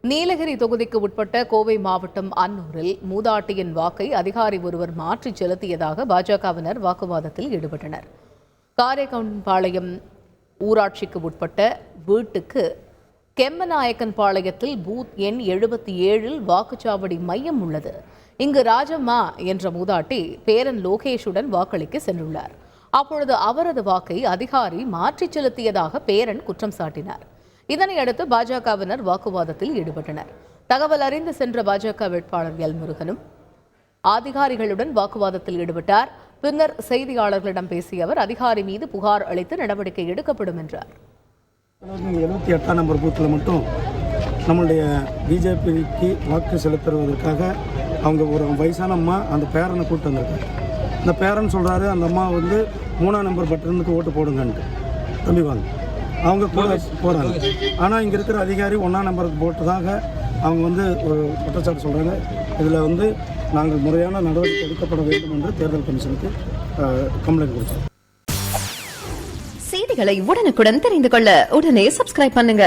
நீலகிரி தொகுதிக்கு உட்பட்ட கோவை மாவட்டம் அன்னூரில் மூதாட்டியின் வாக்கை அதிகாரி ஒருவர் மாற்றி செலுத்தியதாக பாஜகவினர் வாக்குவாதத்தில் ஈடுபட்டனர். காரைக்கவுண்டன்பாளையம் ஊராட்சிக்கு உட்பட்ட வீட்டுக்கு கெம்மநாயக்கன்பாளையத்தில் பூத் எண் 77 வாக்குச்சாவடி மையம் உள்ளது. இங்கு ராஜம்மா என்ற மூதாட்டி பேரன் லோகேஷுடன் வாக்களிக்க சென்றுள்ளார். அப்பொழுது அவரது வாக்கை அதிகாரி மாற்றி செலுத்தியதாக பேரன் குற்றம் சாட்டினார். இதனையடுத்து பாஜகவினர் வாக்குவாதத்தில் ஈடுபட்டனர். தகவல் அறிந்து சென்ற பாஜக வேட்பாளர் எல் முருகனும் அதிகாரிகளுடன் வாக்குவாதத்தில் ஈடுபட்டார். பின்னர் செய்தியாளர்களிடம் பேசிய அவர் அதிகாரி மீது புகார் அளித்து நடவடிக்கை எடுக்கப்படும் என்றார். 78ஆம் நம்பர் பூத்தில் மட்டும் நம்மளுடைய பிஜேபிக்கு வாக்கு செலுத்துவதற்காக அவங்க ஒரு வயசான அம்மா அந்த பேரனை கூப்பிட்டு வந்திருக்காங்க. அந்த பேரன் சொல்கிறாரு அந்த அம்மா வந்து 3ஆம் நம்பர் பட்டனுக்கு ஓட்டு போடுங்கன்ட்டு தம்பி வாங்க அவங்க கூட போகிறாங்க. ஆனால் இங்கே இருக்கிற அதிகாரி 1ஆம் நம்பருக்கு போட்டதாக அவங்க வந்து ஒரு குற்றச்சாட்டு சொல்கிறாங்க. இதில் வந்து நாங்கள் முறையான நடவடிக்கை எடுக்கப்பட வேண்டும் என்று தேர்தல் கமிஷனுக்கு கம்ப்ளைண்ட் கொடுத்தோம். செய்திகளை உடனுக்குடன் தெரிந்து கொள்ள உடனே சப்ஸ்கிரைப் பண்ணுங்க.